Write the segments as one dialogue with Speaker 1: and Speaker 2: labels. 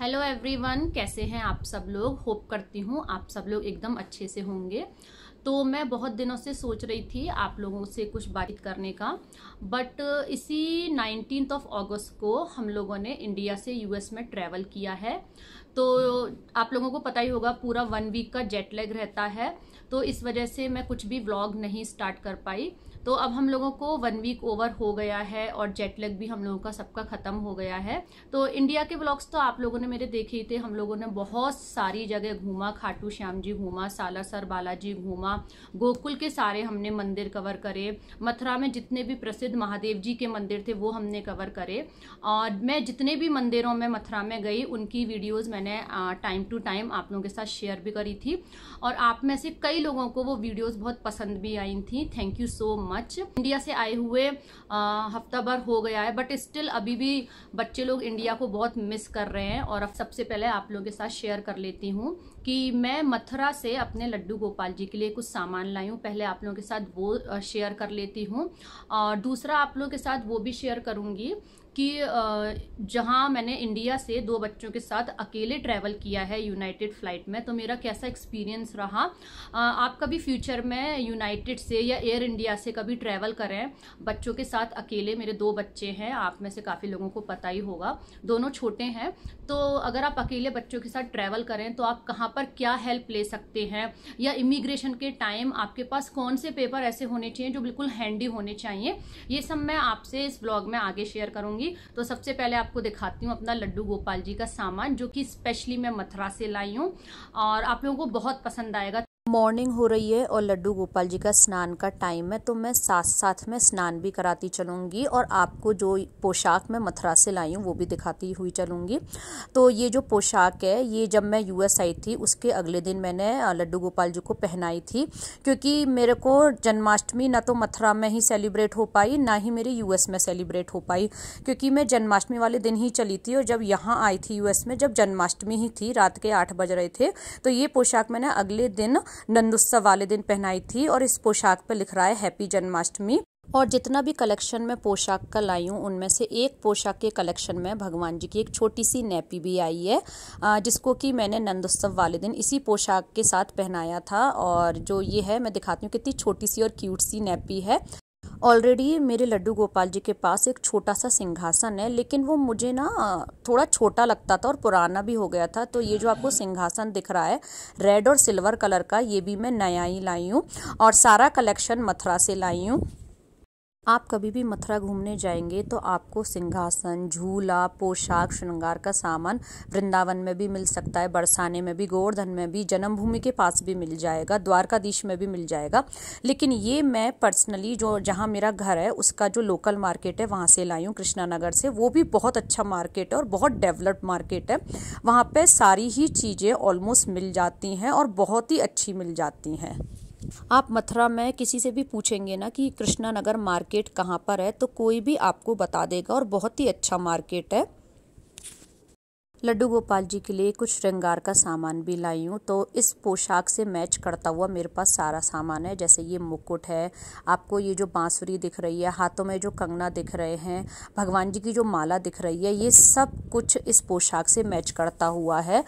Speaker 1: Hello everyone, कैसे हैं आप सब लोग। होप करती हूँ आप सब लोग एकदम अच्छे से होंगे। तो मैं बहुत दिनों से सोच रही थी आप लोगों से कुछ बातचीत करने का, बट इसी 19 अगस्त को हम लोगों ने इंडिया से यूएस में ट्रैवल किया है। तो आप लोगों को पता ही होगा, पूरा 1 वीक का जेट लैग रहता है, तो इस वजह से मैं कुछ भी व्लॉग नहीं स्टार्ट कर पाई। तो अब हम लोगों को 1 वीक ओवर हो गया है और जेट लैग भी हम लोगों का सबका खत्म हो गया है। तो इंडिया के व्लॉग्स तो आप लोगों ने मेरे देखे ही थे। हम लोगों ने बहुत सारी जगह घूमा, खाटू श्याम जी घूमा, सालासर बालाजी घूमा, गोकुल के सारे हमने मंदिर कवर करे, मथुरा में जितने भी प्रसिद्ध महादेव जी के मंदिर थे वो हमने कवर करे। और मैं जितने भी मंदिरों में मथुरा में गई उनकी वीडियोस मैंने टाइम टू टाइम आप लोगों के साथ शेयर भी करी थी, और आप में से कई लोगों को वो वीडियोस बहुत पसंद भी आई थी। Thank you so much. India से आए हुए हफ्ता भर हो गया है, बट स्टिल अभी भी बच्चे लोग इंडिया को बहुत मिस कर रहे हैं। और अब सबसे पहले आप लोगों के साथ शेयर कर लेती हूँ कि मैं मथुरा से अपने लड्डू गोपाल जी के लिए कुछ सामान लाई हूँ। पहले आप लोगों के साथ वो शेयर कर लेती हूँ, और दूसरा आप लोगों के साथ वो भी शेयर करूँगी कि जहाँ मैंने इंडिया से 2 बच्चों के साथ अकेले ट्रैवल किया है यूनाइटेड फ्लाइट में, तो मेरा कैसा एक्सपीरियंस रहा। आप कभी फ्यूचर में यूनाइटेड से या एयर इंडिया से कभी ट्रैवल करें बच्चों के साथ अकेले। मेरे 2 बच्चे हैं, आप में से काफ़ी लोगों को पता ही होगा, दोनों छोटे हैं। तो अगर आप अकेले बच्चों के साथ ट्रैवल करें तो आप कहाँ पर क्या हेल्प ले सकते हैं, या इमिग्रेशन के टाइम आपके पास कौन से पेपर ऐसे होने चाहिए जो बिल्कुल हैंडी होने चाहिए, ये सब मैं आपसे इस ब्लॉग में आगे शेयर करूंगी। तो सबसे पहले आपको दिखाती हूँ अपना लड्डू गोपाल जी का सामान, जो कि स्पेशली मैं मथुरा से लाई हूँ और आप लोगों को बहुत पसंद आएगा।
Speaker 2: मॉर्निंग हो रही है और लड्डू गोपाल जी का स्नान का टाइम है, तो मैं साथ साथ में स्नान भी कराती चलूँगी और आपको जो पोशाक मैं मथुरा से लाई हूँ वो भी दिखाती हुई चलूँगी। तो ये जो पोशाक है, ये जब मैं यूएस आई थी उसके अगले दिन मैंने लड्डू गोपाल जी को पहनाई थी, क्योंकि मेरे को जन्माष्टमी ना तो मथुरा में ही सेलिब्रेट हो पाई, ना ही मेरे यूएस में सेलिब्रेट हो पाई, क्योंकि मैं जन्माष्टमी वाले दिन ही चली थी। और जब यहाँ आई थी यूएस में, जब जन्माष्टमी ही थी, रात के 8 बज रहे थे, तो ये पोशाक मैंने अगले दिन नंदोत्सव वाले दिन पहनाई थी। और इस पोशाक पर लिख रहा है हैप्पी जन्माष्टमी। और जितना भी कलेक्शन में पोशाक का लाई हूँ उनमें से एक पोशाक के कलेक्शन में भगवान जी की एक छोटी सी नैपी भी आई है, जिसको कि मैंने नंदोत्सव वाले दिन इसी पोशाक के साथ पहनाया था। और जो ये है मैं दिखाती हूँ, कितनी छोटी सी और क्यूट सी नैपी है। ऑलरेडी मेरे लड्डू गोपाल जी के पास एक छोटा सा सिंहासन है, लेकिन वो मुझे ना थोड़ा छोटा लगता था और पुराना भी हो गया था। तो ये जो आपको सिंहासन दिख रहा है रेड और सिल्वर कलर का, ये भी मैं नया ही लाई हूँ और सारा कलेक्शन मथुरा से लाई हूँ। आप कभी भी मथुरा घूमने जाएंगे तो आपको सिंहासन, झूला, पोशाक, श्रृंगार का सामान वृंदावन में भी मिल सकता है, बरसाने में भी, गोवर्धन में भी, जन्मभूमि के पास भी मिल जाएगा, द्वारकाधीश में भी मिल जाएगा। लेकिन ये मैं पर्सनली जो जहाँ मेरा घर है उसका जो लोकल मार्केट है वहाँ से लाई हूँ, कृष्णा नगर से। वो भी बहुत अच्छा मार्केट है और बहुत डेवलप्ड मार्केट है। वहाँ पर सारी ही चीज़ें ऑलमोस्ट मिल जाती हैं और बहुत ही अच्छी मिल जाती हैं। आप मथुरा में किसी से भी पूछेंगे ना कि कृष्णा नगर मार्केट कहाँ पर है, तो कोई भी आपको बता देगा, और बहुत ही अच्छा मार्केट है। लड्डू गोपाल जी के लिए कुछ श्रृंगार का सामान भी लाई हूँ। तो इस पोशाक से मैच करता हुआ मेरे पास सारा सामान है, जैसे ये मुकुट है, आपको ये जो बांसुरी दिख रही है, हाथों में जो कंगना दिख रहे हैं, भगवान जी की जो माला दिख रही है, ये सब कुछ इस पोशाक से मैच करता हुआ है।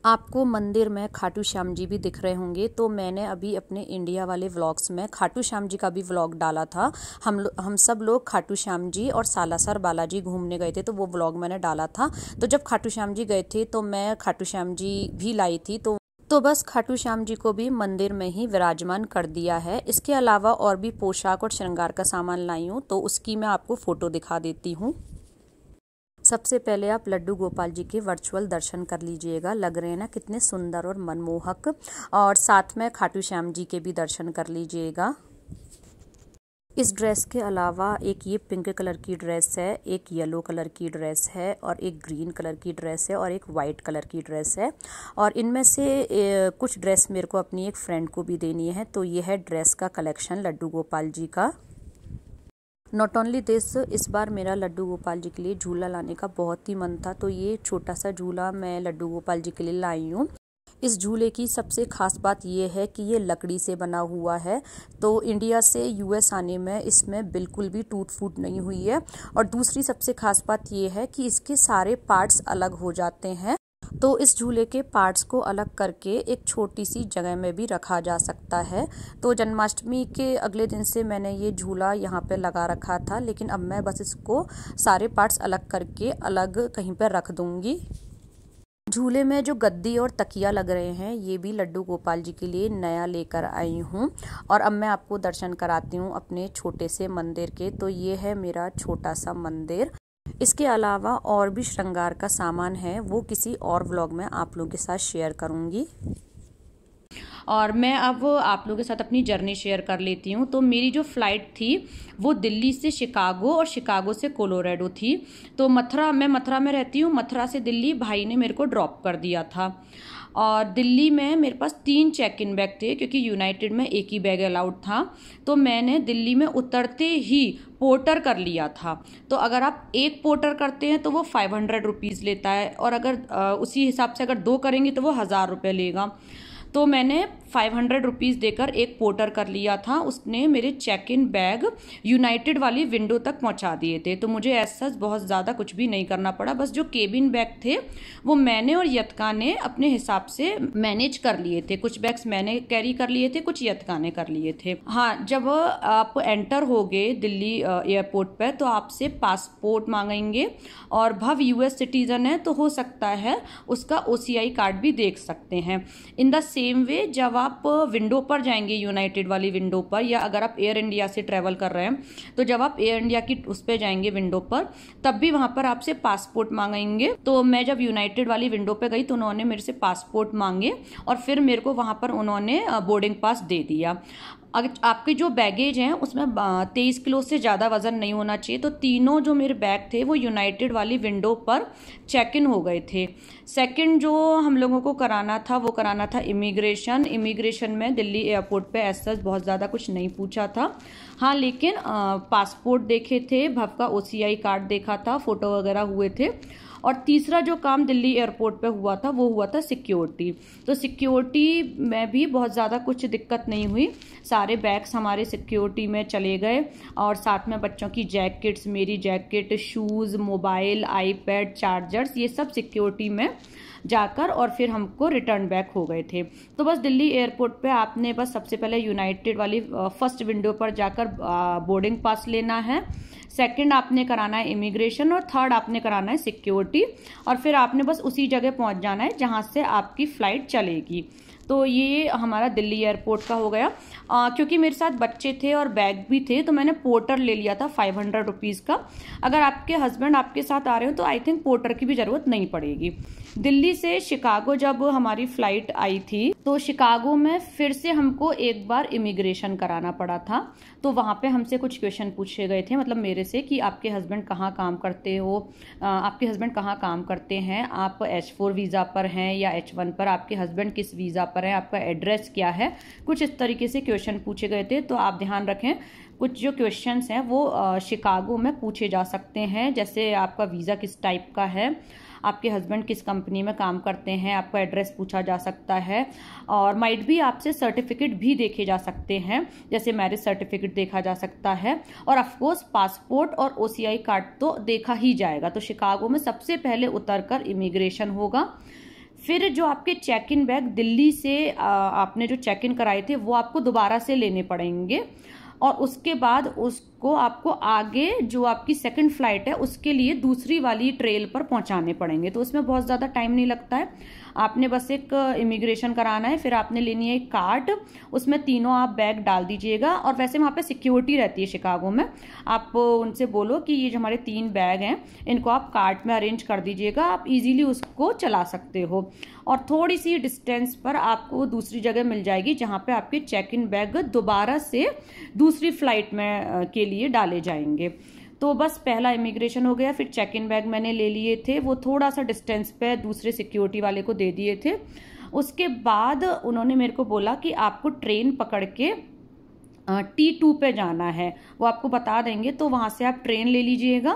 Speaker 2: आपको मंदिर में खाटू श्याम जी भी दिख रहे होंगे। तो मैंने अभी अपने इंडिया वाले व्लॉग्स में खाटू श्याम जी का भी व्लॉग डाला था। हम सब लोग खाटू श्याम जी और सालासर बालाजी घूमने गए थे, तो वो व्लॉग मैंने डाला था। तो जब खाटू श्याम जी गए थे तो मैं खाटू श्याम जी भी लाई थी, तो बस खाटू श्याम जी को भी मंदिर में ही विराजमान कर दिया है। इसके अलावा और भी पोशाक और श्रृंगार का सामान लाई हूँ, तो उसकी मैं आपको फ़ोटो दिखा देती हूँ। सबसे पहले आप लड्डू गोपाल जी के वर्चुअल दर्शन कर लीजिएगा, लग रहे हैं ना कितने सुंदर और मनमोहक। और साथ में खाटू श्याम जी के भी दर्शन कर लीजिएगा। इस ड्रेस के अलावा एक ये पिंक कलर की ड्रेस है, एक येलो कलर की ड्रेस है, और एक ग्रीन कलर की ड्रेस है, और एक वाइट कलर की ड्रेस है। और इनमें से कुछ ड्रेस मेरे को अपनी एक फ्रेंड को भी देनी है। तो ये है ड्रेस का कलेक्शन लड्डू गोपाल जी का। नॉट ओनली दिस, इस बार मेरा लड्डू गोपाल जी के लिए झूला लाने का बहुत ही मन था, तो ये छोटा सा झूला मैं लड्डू गोपाल जी के लिए लाई हूँ। इस झूले की सबसे खास बात ये है कि ये लकड़ी से बना हुआ है, तो इंडिया से यूएस आने में इसमें बिल्कुल भी टूट फूट नहीं हुई है। और दूसरी सबसे खास बात ये है कि इसके सारे पार्ट्स अलग हो जाते हैं। तो इस झूले के पार्ट्स को अलग करके एक छोटी सी जगह में भी रखा जा सकता है। तो जन्माष्टमी के अगले दिन से मैंने ये झूला यहाँ पे लगा रखा था, लेकिन अब मैं बस इसको सारे पार्ट्स अलग करके अलग कहीं पर रख दूँगी। झूले में जो गद्दी और तकिया लग रहे हैं ये भी लड्डू गोपाल जी के लिए नया लेकर आई हूँ। और अब मैं आपको दर्शन कराती हूँ अपने छोटे से मंदिर के। तो ये है मेरा छोटा सा मंदिर। इसके अलावा और भी श्रृंगार का सामान है, वो किसी और व्लॉग में आप लोगों के साथ शेयर करूँगी।
Speaker 1: और मैं अब आप लोगों के साथ अपनी जर्नी शेयर कर लेती हूँ। तो मेरी जो फ़्लाइट थी वो दिल्ली से शिकागो और शिकागो से कोलोराडो थी। तो मैं मथुरा में रहती हूँ। मथुरा से दिल्ली भाई ने मेरे को ड्रॉप कर दिया था। और दिल्ली में मेरे पास 3 चेक इन बैग थे, क्योंकि यूनाइटेड में एक ही बैग अलाउड था। तो मैंने दिल्ली में उतरते ही पोर्टर कर लिया था। तो अगर आप एक पोर्टर करते हैं तो वो 500 रुपीज़ लेता है, और अगर उसी हिसाब से अगर 2 करेंगे तो वो 1000 रुपये लेगा। तो मैंने 500 रुपीज़ देकर एक पोर्टर कर लिया था। उसने मेरे चेक इन बैग यूनाइटेड वाली विंडो तक पहुंचा दिए थे। तो मुझे ऐसा बहुत ज़्यादा कुछ भी नहीं करना पड़ा। बस जो केबिन बैग थे वो मैंने और यतका ने अपने हिसाब से मैनेज कर लिए थे। कुछ बैग्स मैंने कैरी कर लिए थे, कुछ यतका ने कर लिए थे। हाँ, जब आप एंटर हो गए दिल्ली एयरपोर्ट पर तो आपसे पासपोर्ट मांगेंगे, और भव US सिटीजन है तो हो सकता है उसका OCI कार्ड भी देख सकते हैं। इन द सेम वे जब आप विंडो पर जाएंगे यूनाइटेड वाली विंडो पर, या अगर आप एयर इंडिया से ट्रैवल कर रहे हैं तो जब आप एयर इंडिया की उस पर जाएंगे विंडो पर, तब भी वहां पर आपसे पासपोर्ट मांगेंगे। तो मैं जब यूनाइटेड वाली विंडो पे गई तो उन्होंने मेरे से पासपोर्ट मांगे, और फिर मेरे को वहां पर उन्होंने बोर्डिंग पास दे दिया। अगर आपके जो बैगेज हैं उसमें 23 किलो से ज़्यादा वज़न नहीं होना चाहिए। तो तीनों जो मेरे बैग थे वो यूनाइटेड वाली विंडो पर चेक इन हो गए थे। सेकंड जो हम लोगों को कराना था वो कराना था इमिग्रेशन में दिल्ली एयरपोर्ट पे ऐसा बहुत ज़्यादा कुछ नहीं पूछा था। हाँ, लेकिन पासपोर्ट देखे थे, भव का OCI कार्ड देखा था, फ़ोटो वगैरह हुए थे। और तीसरा जो काम दिल्ली एयरपोर्ट पे हुआ था वो हुआ था सिक्योरिटी। तो सिक्योरिटी में भी बहुत ज़्यादा कुछ दिक्कत नहीं हुई। सारे बैग्स हमारे सिक्योरिटी में चले गए, और साथ में बच्चों की जैकेट्स, मेरी jacket, shoes, mobile, iPad, chargers, ये सब सिक्योरिटी में जाकर और फिर हमको रिटर्न बैक हो गए थे। तो बस दिल्ली एयरपोर्ट पे आपने बस सबसे पहले यूनाइटेड वाली फर्स्ट विंडो पर जाकर बोर्डिंग पास लेना है, सेकंड आपने कराना है इमिग्रेशन, और थर्ड आपने कराना है सिक्योरिटी, और फिर आपने बस उसी जगह पहुंच जाना है जहां से आपकी फ्लाइट चलेगी। तो ये हमारा दिल्ली एयरपोर्ट का हो गया। क्योंकि मेरे साथ बच्चे थे और बैग भी थे तो मैंने पोर्टर ले लिया था 500 रुपीज़ का। अगर आपके हस्बैंड आपके साथ आ रहे हो तो आई थिंक पोर्टर की भी ज़रूरत नहीं पड़ेगी। दिल्ली से शिकागो जब हमारी फ्लाइट आई थी तो शिकागो में फिर से हमको एक बार इमिग्रेशन कराना पड़ा था। तो वहाँ पे हमसे कुछ क्वेश्चन पूछे गए थे, मतलब मेरे से, कि आपके हस्बैंड कहाँ काम करते हो, आपके हस्बैंड कहाँ काम करते हैं, आप H4 वीज़ा पर हैं या H1 पर, आपके हस्बैंड किस वीज़ा पर है, आपका एड्रेस क्या है, कुछ इस तरीके से क्वेश्चन पूछे गए थे। तो आप ध्यान रखें, कुछ जो क्वेश्चंस हैं वो शिकागो में पूछे जा सकते हैं, जैसे आपका वीज़ा किस टाइप का है, आपके हस्बैंड किस कंपनी में काम करते हैं, आपका एड्रेस पूछा जा सकता है, और माइट भी आपसे सर्टिफिकेट भी देखे जा सकते हैं, जैसे मैरिज सर्टिफिकेट देखा जा सकता है, और ऑफकोर्स पासपोर्ट और OCI कार्ड तो देखा ही जाएगा। तो शिकागो में सबसे पहले उतरकर इमिग्रेशन होगा। फिर जो आपके चेक इन बैग दिल्ली से आपने जो चेक इन कराए थे वो आपको दोबारा से लेने पड़ेंगे, और उसके बाद उसको आपको आगे जो आपकी सेकंड फ्लाइट है उसके लिए दूसरी वाली ट्रेल पर पहुंचाने पड़ेंगे। तो उसमें बहुत ज़्यादा टाइम नहीं लगता है। आपने बस एक इमिग्रेशन कराना है, फिर आपने लेनी है एक कार्ड, उसमें तीनों आप बैग डाल दीजिएगा। और वैसे वहाँ पे सिक्योरिटी रहती है शिकागो में, आप उनसे बोलो कि ये जो हमारे 3 बैग हैं इनको आप कार्ट में अरेंज कर दीजिएगा, आप इजीली उसको चला सकते हो। और थोड़ी सी डिस्टेंस पर आपको दूसरी जगह मिल जाएगी जहाँ पे आपके चेक इन बैग दोबारा से दूसरी फ्लाइट में के लिए डाले जाएंगे। तो बस पहला इमिग्रेशन हो गया, फिर चेक इन बैग मैंने ले लिए थे, वो थोड़ा सा डिस्टेंस पे दूसरे सिक्योरिटी वाले को दे दिए थे। उसके बाद उन्होंने मेरे को बोला कि आपको ट्रेन पकड़ के T2 पे जाना है, वो आपको बता देंगे। तो वहाँ से आप ट्रेन ले लीजिएगा।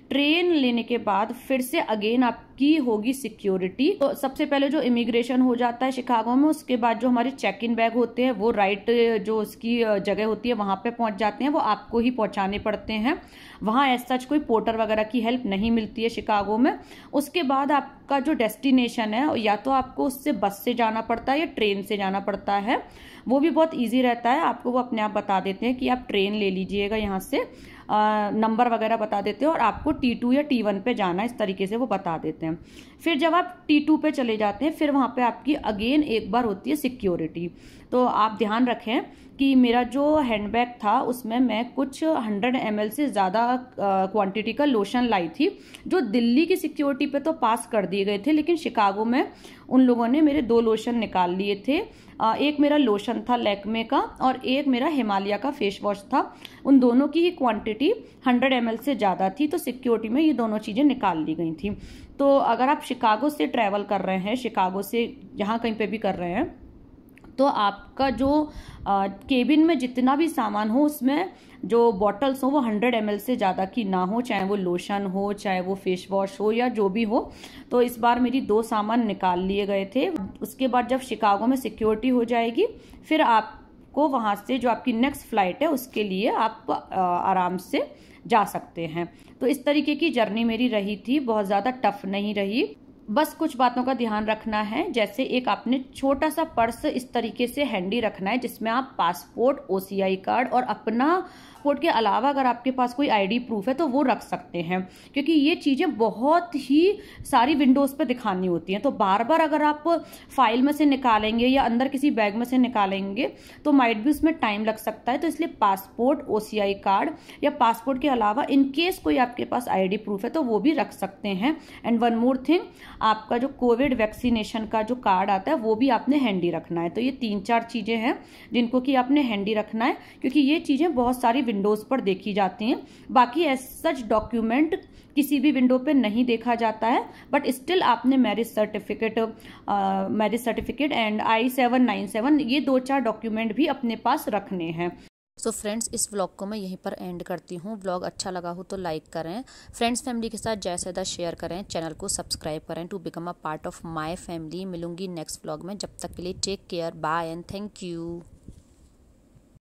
Speaker 1: ट्रेन लेने के बाद फिर से अगेन आपकी आपकी होगी सिक्योरिटी। तो सबसे पहले जो इमिग्रेशन हो जाता है शिकागो में, उसके बाद जो हमारे चेक इन बैग होते हैं वो राइट जो उसकी जगह होती है वहां पे पहुंच जाते हैं, वो आपको ही पहुंचाने पड़ते हैं। वहां एज सच कोई पोर्टर वगैरह की हेल्प नहीं मिलती है शिकागो में। उसके बाद आपका जो डेस्टिनेशन है, या तो आपको उससे बस से जाना पड़ता है या ट्रेन से जाना पड़ता है। वो भी बहुत ईजी रहता है, आपको वो अपने आप बता देते हैं कि आप ट्रेन ले लीजिएगा, यहाँ से नंबर वगैरह बता देते हैं और आपको T2 या T1 पे जाना है, इस तरीके से वो बता देते हैं। फिर जब आप T2 पे चले जाते हैं, फिर वहां पे आपकी अगेन एक बार होती है सिक्योरिटी। तो आप ध्यान रखें कि मेरा जो हैंडबैग था उसमें मैं कुछ 100 ml से ज़्यादा क्वांटिटी का लोशन लाई थी, जो दिल्ली की सिक्योरिटी पे तो पास कर दिए गए थे, लेकिन शिकागो में उन लोगों ने मेरे 2 लोशन निकाल लिए थे। एक मेरा लोशन था लैक्मे का और एक मेरा हिमालय का फेस वॉश था। उन दोनों की ही क्वांटिटी 100 ml से ज़्यादा थी, तो सिक्योरिटी में ये दोनों चीज़ें निकाल ली गई थी। तो अगर आप शिकागो से ट्रैवल कर रहे हैं, शिकागो से यहाँ कहीं पे भी कर रहे हैं, तो आपका जो केबिन में जितना भी सामान हो उसमें जो बॉटल्स हो वो 100 ml से ज़्यादा की ना हो, चाहे वो लोशन हो, चाहे वो फेस वॉश हो, या जो भी हो। तो इस बार मेरी 2 सामान निकाल लिए गए थे। उसके बाद जब शिकागो में सिक्योरिटी हो जाएगी, फिर आपको वहाँ से जो आपकी नेक्स्ट फ्लाइट है उसके लिए आप आराम से जा सकते हैं। तो इस तरीके की जर्नी मेरी रही थी, बहुत ज़्यादा टफ नहीं रही। बस कुछ बातों का ध्यान रखना है, जैसे एक आपने छोटा सा पर्स इस तरीके से हैंडी रखना है जिसमें आप पासपोर्ट, OCI कार्ड और अपना पासपोर्ट के अलावा अगर आपके पास कोई ID प्रूफ है तो वो रख सकते हैं, क्योंकि ये चीज़ें बहुत ही सारी विंडोज़ पे दिखानी होती हैं। तो बार बार अगर आप फाइल में से निकालेंगे या अंदर किसी बैग में से निकालेंगे तो माइट भी उसमें टाइम लग सकता है। तो इसलिए पासपोर्ट, OCI कार्ड या पासपोर्ट के अलावा इन केस कोई आपके पास ID प्रूफ है तो वो भी रख सकते हैं। एंड वन मोर थिंग, आपका जो कोविड वैक्सीनेशन का जो कार्ड आता है वो भी आपने हैंडी रखना है। तो ये 3-4 चीजें हैं जिनको कि आपने हैंडी रखना है, क्योंकि ये चीजें बहुत सारी विंडोज पर देखी जाती हैं। बाकी एज सच डॉक्यूमेंट किसी भी विंडो पे नहीं देखा जाता है, बट स्टिल आपने मैरिज सर्टिफिकेट एंड I-797 ये 2-4 डॉक्यूमेंट भी अपने पास रखने हैं।
Speaker 2: सो फ्रेंड्स, इस व्लॉग को मैं यहीं पर एंड करती हूँ। व्लॉग अच्छा लगा हो तो लाइक करें, फ्रेंड्स फैमिली के साथ जैसे ज़्यादा शेयर करें, चैनल को सब्सक्राइब करें to become a part of my family. मिलूंगी नेक्स्ट व्लॉग में, जब तक के लिए take care, bye and thank you.